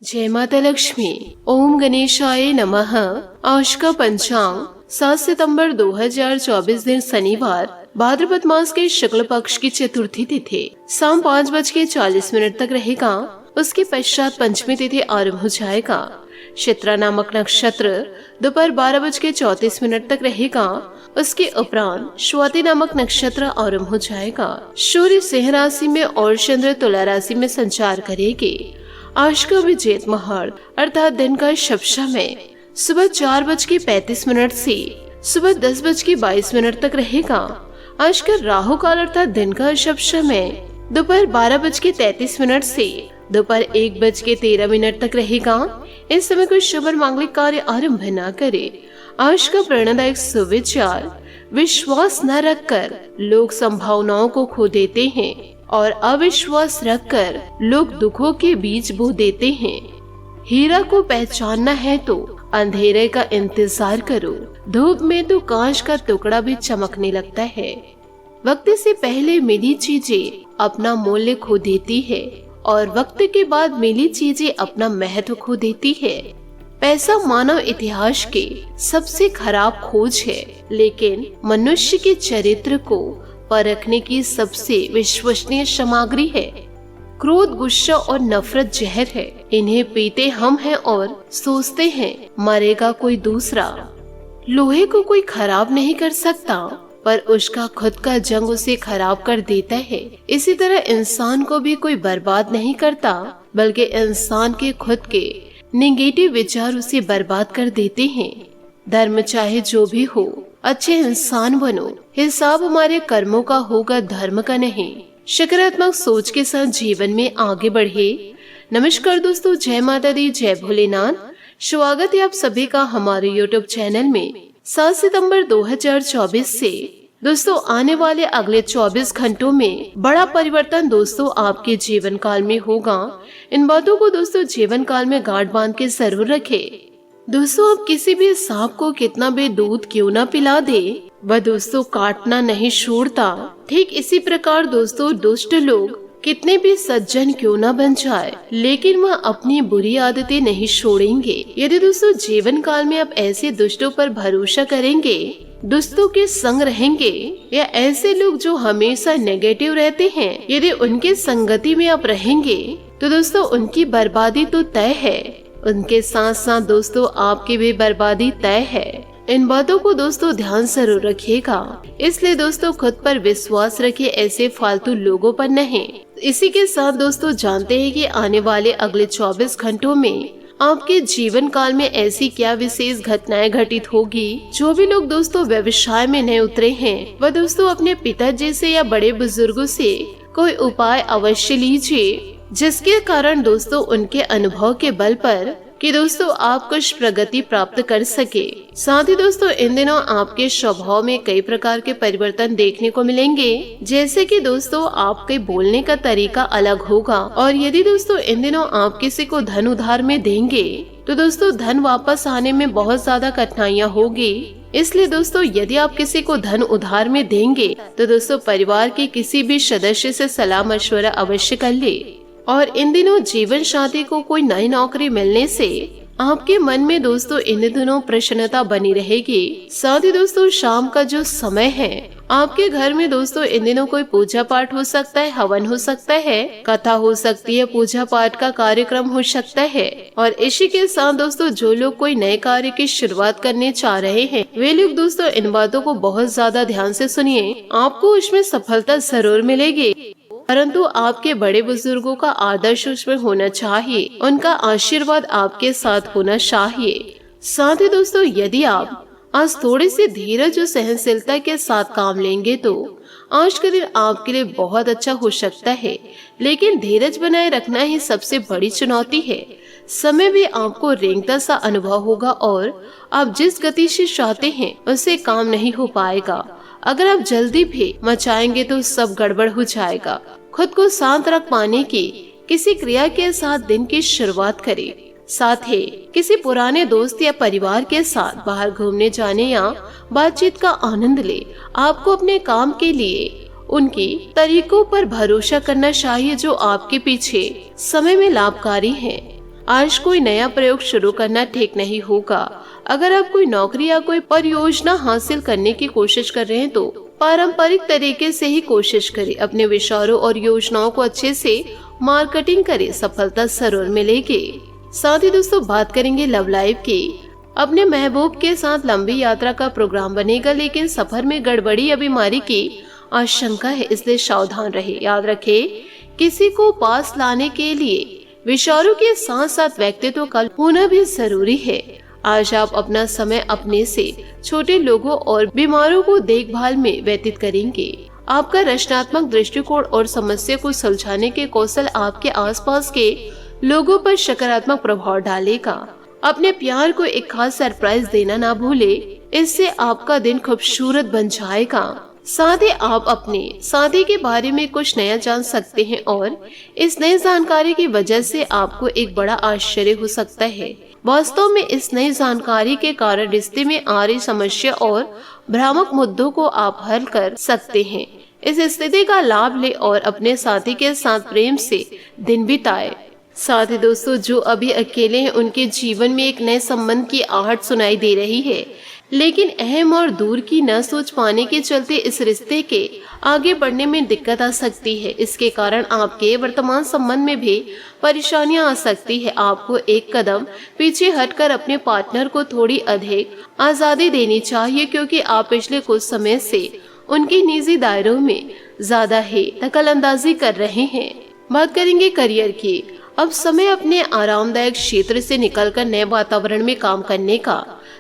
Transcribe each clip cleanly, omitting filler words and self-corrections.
जय माता लक्ष्मी। ओम गणेशाय नमः। आज का पंचांग 7 सितंबर 2024 दिन शनिवार, भाद्रपद मास के शुक्ल पक्ष की चतुर्थी तिथि शाम 5:40 तक रहेगा। उसके पश्चात पंचमी तिथि आरंभ हो जाएगा। चित्रा नामक नक्षत्र दोपहर 12:34 तक रहेगा। उसके उपरांत स्वाति नामक नक्षत्र आरंभ हो जाएगा। सूर्य सिंह राशि में और चंद्र तुला राशि में संचार करेगी। आज का विजेत मुहूर्त अर्थात दिन का शुभ समय सुबह 4:35 से सुबह 10:22 तक रहेगा। आज का राहु काल अर्थात दिन का शुभ समय दोपहर 12:33 से दोपहर 1:13 तक रहेगा। इस समय कोई शुभ और मांगलिक कार्य आरंभ न करे। आज का प्रेरणादायक सुविचार, विश्वास न रखकर लोग संभावनाओं को खो देते हैं और अविश्वास रखकर लोग दुखों के बीज बो देते हैं। हीरा को पहचानना है तो अंधेरे का इंतजार करो, धूप में तो कांच का टुकड़ा भी चमकने लगता है। वक्त से पहले मिली चीजें अपना मूल्य खो देती है और वक्त के बाद मिली चीजें अपना महत्व खो देती है। पैसा मानव इतिहास के सबसे खराब खोज है, लेकिन मनुष्य के चरित्र को परखने की सबसे विश्वसनीय सामग्री है। क्रोध, गुस्सा और नफरत जहर है। इन्हें पीते हम हैं और सोचते हैं मरेगा कोई दूसरा। लोहे को कोई खराब नहीं कर सकता, पर उसका खुद का जंग उसे खराब कर देता है। इसी तरह इंसान को भी कोई बर्बाद नहीं करता, बल्कि इंसान के खुद के नेगेटिव विचार उसे बर्बाद कर देते हैं। धर्म चाहे जो भी हो, अच्छे इंसान बनो। हिसाब हमारे कर्मों का होगा, धर्म का नहीं। सकारात्मक सोच के साथ जीवन में आगे बढ़े। नमस्कार दोस्तों, जय माता दी, जय भोलेनाथ। स्वागत है आप सभी का हमारे YouTube चैनल में। 7 सितंबर 2024 से दोस्तों आने वाले अगले 24 घंटों में बड़ा परिवर्तन दोस्तों आपके जीवन काल में होगा। इन बातों को दोस्तों जीवन काल में गांठ बांध के जरूर रखें। दोस्तों आप किसी भी सांप को कितना भी दूध क्यों ना पिला दे, वह दोस्तों काटना नहीं छोड़ता। ठीक इसी प्रकार दोस्तों दुष्ट लोग कितने भी सज्जन क्यों ना बन जाए, लेकिन वह अपनी बुरी आदतें नहीं छोड़ेंगे। यदि दोस्तों जीवन काल में आप ऐसे दुष्टों पर भरोसा करेंगे, दुष्टों के संग रहेंगे, या ऐसे लोग जो हमेशा नेगेटिव रहते हैं, यदि उनके संगति में आप रहेंगे तो दोस्तों उनकी बर्बादी तो तय है। उनके साथ साथ दोस्तों आपकी भी बर्बादी तय है। इन बातों को दोस्तों ध्यान जरूर रखिएगा। इसलिए दोस्तों खुद पर विश्वास रखिए, ऐसे फालतू लोगों पर नहीं। इसी के साथ दोस्तों जानते हैं कि आने वाले अगले 24 घंटों में आपके जीवन काल में ऐसी क्या विशेष घटनाएं घटित होगी। जो भी लोग दोस्तों व्यवसाय में नए उतरे हैं, वह दोस्तों अपने पिताजी से या बड़े बुजुर्गों से कोई उपाय अवश्य लीजिए, जिसके कारण दोस्तों उनके अनुभव के बल पर कि दोस्तों आप कुछ प्रगति प्राप्त कर सके। साथ ही दोस्तों इन दिनों आपके स्वभाव में कई प्रकार के परिवर्तन देखने को मिलेंगे, जैसे कि दोस्तों आपके बोलने का तरीका अलग होगा। और यदि दोस्तों इन दिनों आप किसी को धन उधार में देंगे तो दोस्तों धन वापस आने में बहुत ज्यादा कठिनाइयाँ होगी। इसलिए दोस्तों यदि आप किसी को धन उधार में देंगे तो दोस्तों परिवार के किसी भी सदस्य से सलाह मशवरा अवश्य कर ले। और इन दिनों जीवन साथी को कोई नई नौकरी मिलने से आपके मन में दोस्तों इन दिनों प्रसन्नता बनी रहेगी। साथ ही दोस्तों शाम का जो समय है, आपके घर में दोस्तों इन दिनों कोई पूजा पाठ हो सकता है, हवन हो सकता है, कथा हो सकती है, पूजा पाठ का कार्यक्रम हो सकता है। और इसी के साथ दोस्तों जो लोग कोई नए कार्य की शुरुआत करने चाह रहे हैं, वे लोग दोस्तों इन बातों को बहुत ज्यादा ध्यान से सुनिए। आपको उसमें सफलता जरूर मिलेगी, परंतु आपके बड़े बुजुर्गों का आदर्श उसमें होना चाहिए, उनका आशीर्वाद आपके साथ होना चाहिए। साथ ही दोस्तों यदि आप आज थोड़ी सी धीरज और सहनशीलता के साथ काम लेंगे तो आज का दिन आपके लिए बहुत अच्छा हो सकता है। लेकिन धीरज बनाए रखना ही सबसे बड़ी चुनौती है। समय भी आपको रेंगता सा अनुभव होगा और आप जिस गति से चाहते हैं उससे काम नहीं हो पाएगा। अगर आप जल्दी भी मचाएंगे तो सब गड़बड़ हो जाएगा। खुद को शांत रख पाने की किसी क्रिया के साथ दिन की शुरुआत करें। साथ ही किसी पुराने दोस्त या परिवार के साथ बाहर घूमने जाने या बातचीत का आनंद ले। आपको अपने काम के लिए उनकी तरीकों पर भरोसा करना चाहिए जो आपके पीछे समय में लाभकारी है। आज कोई नया प्रयोग शुरू करना ठीक नहीं होगा। अगर आप कोई नौकरी या कोई परियोजना हासिल करने की कोशिश कर रहे हैं तो पारंपरिक तरीके से ही कोशिश करें। अपने विचारों और योजनाओं को अच्छे से मार्केटिंग करें, सफलता जरूर मिलेगी। साथ ही दोस्तों बात करेंगे लव लाइफ की। अपने महबूब के साथ लंबी यात्रा का प्रोग्राम बनेगा, लेकिन सफर में गड़बड़ी या बीमारी की आशंका है, इसलिए सावधान रहे। याद रखें, किसी को पास लाने के लिए विचारों के साथ साथ व्यक्तित्व का होना भी जरूरी है। आज आप अपना समय अपने से छोटे लोगों और बीमारों को देखभाल में व्यतीत करेंगे। आपका रचनात्मक दृष्टिकोण और समस्या को सुलझाने के कौशल आपके आसपास के लोगों पर सकारात्मक प्रभाव डालेगा। अपने प्यार को एक खास सरप्राइज देना ना भूले, इससे आपका दिन खूबसूरत बन जाएगा। साथ ही आप अपने साथी के बारे में कुछ नया जान सकते हैं और इस नई जानकारी की वजह से आपको एक बड़ा आश्चर्य हो सकता है। वास्तव में इस नई जानकारी के कारण रिश्ते में आ रही समस्या और भ्रामक मुद्दों को आप हल कर सकते हैं। इस स्थिति का लाभ ले और अपने साथी के साथ प्रेम से दिन बिताए। साथ ही दोस्तों, जो अभी अकेले हैं उनके जीवन में एक नए संबंध की आहट सुनाई दे रही है, लेकिन अहम और दूर की न सोच पाने के चलते इस रिश्ते के आगे बढ़ने में दिक्कत आ सकती है। इसके कारण आपके वर्तमान संबंध में भी परेशानियां आ सकती है। आपको एक कदम पीछे हटकर अपने पार्टनर को थोड़ी अधिक आजादी देनी चाहिए, क्योंकि आप पिछले कुछ समय से उनकी निजी दायरों में ज्यादा ही दखलंदाजी कर रहे हैं। बात करेंगे करियर की। अब समय अपने आरामदायक क्षेत्र से निकलकर नए वातावरण में काम करने का,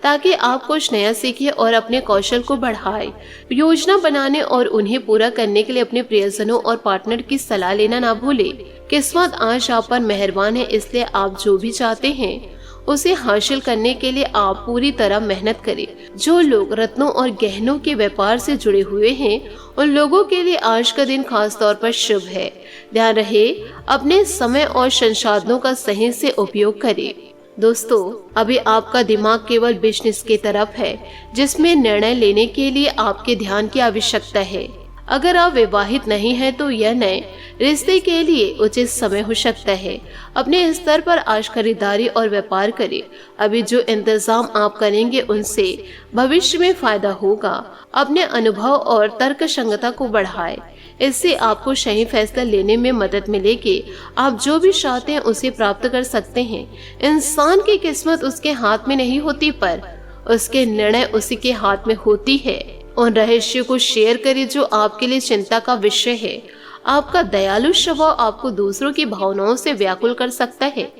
ताकि आप कुछ नया सीखें और अपने कौशल को बढ़ाएं। योजना बनाने और उन्हें पूरा करने के लिए अपने प्रियजनों और पार्टनर की सलाह लेना ना भूलें। किस्मत आज आप पर मेहरबान है, इसलिए आप जो भी चाहते हैं उसे हासिल करने के लिए आप पूरी तरह मेहनत करें। जो लोग रत्नों और गहनों के व्यापार से जुड़े हुए हैं, उन लोगों के लिए आज का दिन खास तौर पर शुभ है। ध्यान रहे, अपने समय और संसाधनों का सही से उपयोग करें। दोस्तों, अभी आपका दिमाग केवल बिजनेस की तरफ है, जिसमें निर्णय लेने के लिए आपके ध्यान की आवश्यकता है। अगर आप विवाहित नहीं हैं तो यह नए रिश्ते के लिए उचित समय हो सकता है। अपने स्तर पर आज खरीदारी और व्यापार करें। अभी जो इंतजाम आप करेंगे उनसे भविष्य में फायदा होगा। अपने अनुभव और तर्क संगता को बढ़ाएं, इससे आपको सही फैसला लेने में मदद मिलेगी। आप जो भी चाहते हैं उसे प्राप्त कर सकते हैं। इंसान की किस्मत उसके हाथ में नहीं होती, पर उसके निर्णय उसी के हाथ में होती है। उन रहस्य को शेयर करें जो आपके लिए चिंता का विषय है। आपका दयालु स्वभाव आपको दूसरों की भावनाओं से व्याकुल कर सकता है।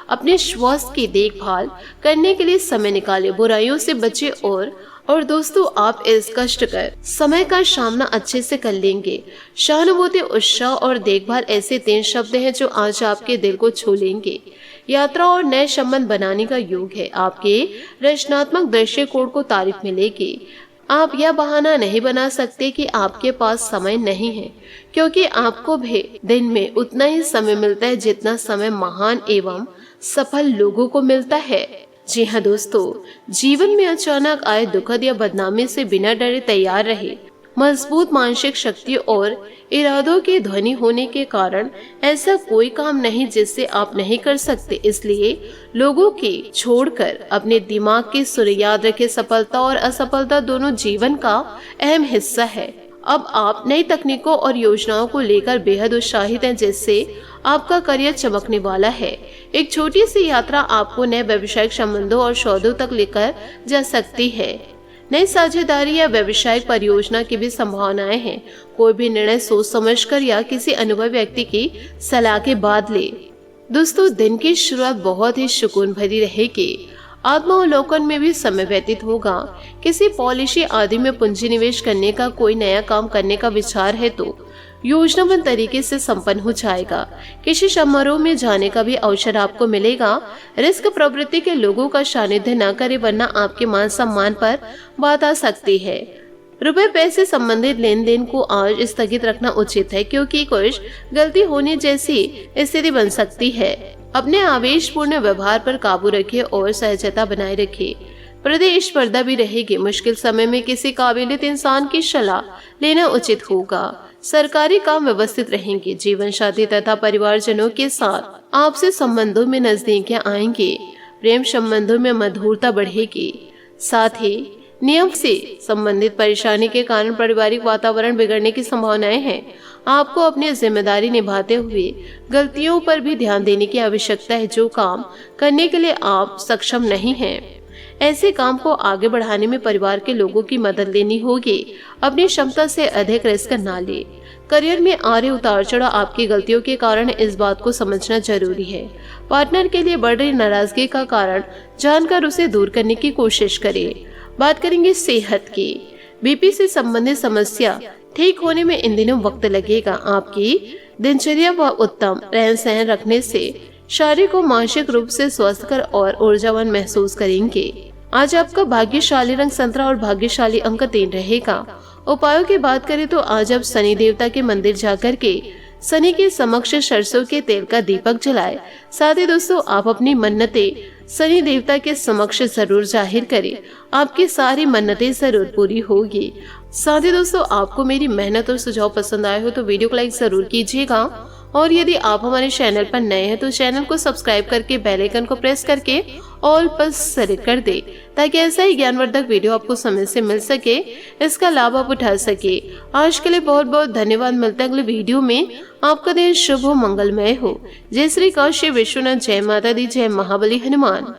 अपने स्वास्थ्य की देखभाल करने के लिए समय निकालें, बुराइयों से बचें और दोस्तों, आप इस कष्टकर समय का सामना अच्छे से कर लेंगे। सहानुभूति, उत्साह और देखभाल ऐसे 3 शब्द हैं जो आज आपके दिल को छू लेंगे। यात्रा और नए संबंध बनाने का योग है। आपके रचनात्मक दृष्टिकोण को तारीफ मिलेगी। आप यह बहाना नहीं बना सकते कि आपके पास समय नहीं है, क्योंकि आपको भी दिन में उतना ही समय मिलता है जितना समय महान एवं सफल लोगों को मिलता है। जी हाँ दोस्तों, जीवन में अचानक आए दुखद या बदनामी से बिना डरे तैयार रहे। मजबूत मानसिक शक्ति और इरादों के धनी होने के कारण ऐसा कोई काम नहीं जिससे आप नहीं कर सकते। इसलिए लोगों की छोड़कर अपने दिमाग की सुर याद रखें। सफलता और असफलता दोनों जीवन का अहम हिस्सा है। अब आप नई तकनीकों और योजनाओं को लेकर बेहद उत्साहित हैं, जिससे आपका करियर चमकने वाला है। एक छोटी सी यात्रा आपको नए व्यवसायिक संबंधों और सौदों तक लेकर जा सकती है। नई साझेदारी या व्यवसायिक परियोजना की भी संभावनाएं हैं। कोई भी निर्णय सोच समझकर या किसी अनुभवी व्यक्ति की सलाह के बाद ले। दोस्तों, दिन की शुरुआत बहुत ही सुकून भरी रहेगी। आत्मावलोकन में भी समय व्यतीत होगा। किसी पॉलिसी आदि में पूंजी निवेश करने का, कोई नया काम करने का विचार है तो योजनाबद्ध तरीके से संपन्न हो जाएगा। किसी समारोह में जाने का भी अवसर आपको मिलेगा। रिस्क प्रवृत्ति के लोगों का सानिध्य न करें, वरना आपके मान सम्मान पर बात आ सकती है। रुपए पैसे संबंधित लेन देन को आज स्थगित रखना उचित है, क्योंकि कुछ गलती होने जैसी स्थिति बन सकती है। अपने आवेशपूर्ण व्यवहार पर काबू रखें और सहजता बनाए रखें। प्रतिस्पर्धा भी रहेगी। मुश्किल समय में किसी काबिलियत इंसान की सलाह लेना उचित होगा। सरकारी काम व्यवस्थित रहेंगे। जीवन साथी तथा परिवारजनों के साथ आपसे संबंधों में नजदीकियां आएंगे। प्रेम संबंधों में मधुरता बढ़ेगी। साथ ही नियम से संबंधित परेशानी के कारण पारिवारिक वातावरण बिगड़ने की संभावनाएं हैं। आपको अपनी जिम्मेदारी निभाते हुए गलतियों पर भी ध्यान देने की आवश्यकता है जो काम करने के लिए आप सक्षम नहीं हैं। ऐसे काम को आगे बढ़ाने में परिवार के लोगों की मदद लेनी होगी। अपनी क्षमता से अधिक रिस्क न ले। करियर में आ रहे उतार चढ़ाव आपकी गलतियों के कारण, इस बात को समझना जरूरी है। पार्टनर के लिए बढ़ रही नाराजगी का कारण जानकर उसे दूर करने की कोशिश करें। बात करेंगे सेहत की। बीपी से संबंधित समस्या ठीक होने में इन दिनों वक्त लगेगा। आपकी दिनचर्या व उत्तम रहन सहन रखने से शारीरिक और मानसिक रूप से स्वस्थकर और ऊर्जावान महसूस करेंगे। आज आपका भाग्यशाली रंग संतरा और भाग्यशाली अंक 3 रहेगा। उपायों की बात करें तो आज आप शनि देवता के मंदिर जाकर के शनि के समक्ष सरसों के तेल का दीपक जलाएं। साथ ही दोस्तों, आप अपनी मन्नतें शनि देवता के समक्ष जरूर जाहिर करें। आपकी सारी मन्नतें जरूर पूरी होगी। साथ ही दोस्तों, आपको मेरी मेहनत और सुझाव पसंद आए हो तो वीडियो को लाइक जरूर कीजिएगा। और यदि आप हमारे चैनल पर नए हैं तो चैनल को सब्सक्राइब करके बेल आइकन को प्रेस करके ऑल पर सेलेक्ट कर दे, ताकि ऐसा ही ज्ञानवर्धक वीडियो आपको समय से मिल सके, इसका लाभ आप उठा सके। आज के लिए बहुत बहुत धन्यवाद। मिलते हैं अगले वीडियो में। आपका दिन शुभ हो, मंगलमय हो। जय श्री काशी विश्वनाथ, जय माता दी, जय महाबली हनुमान।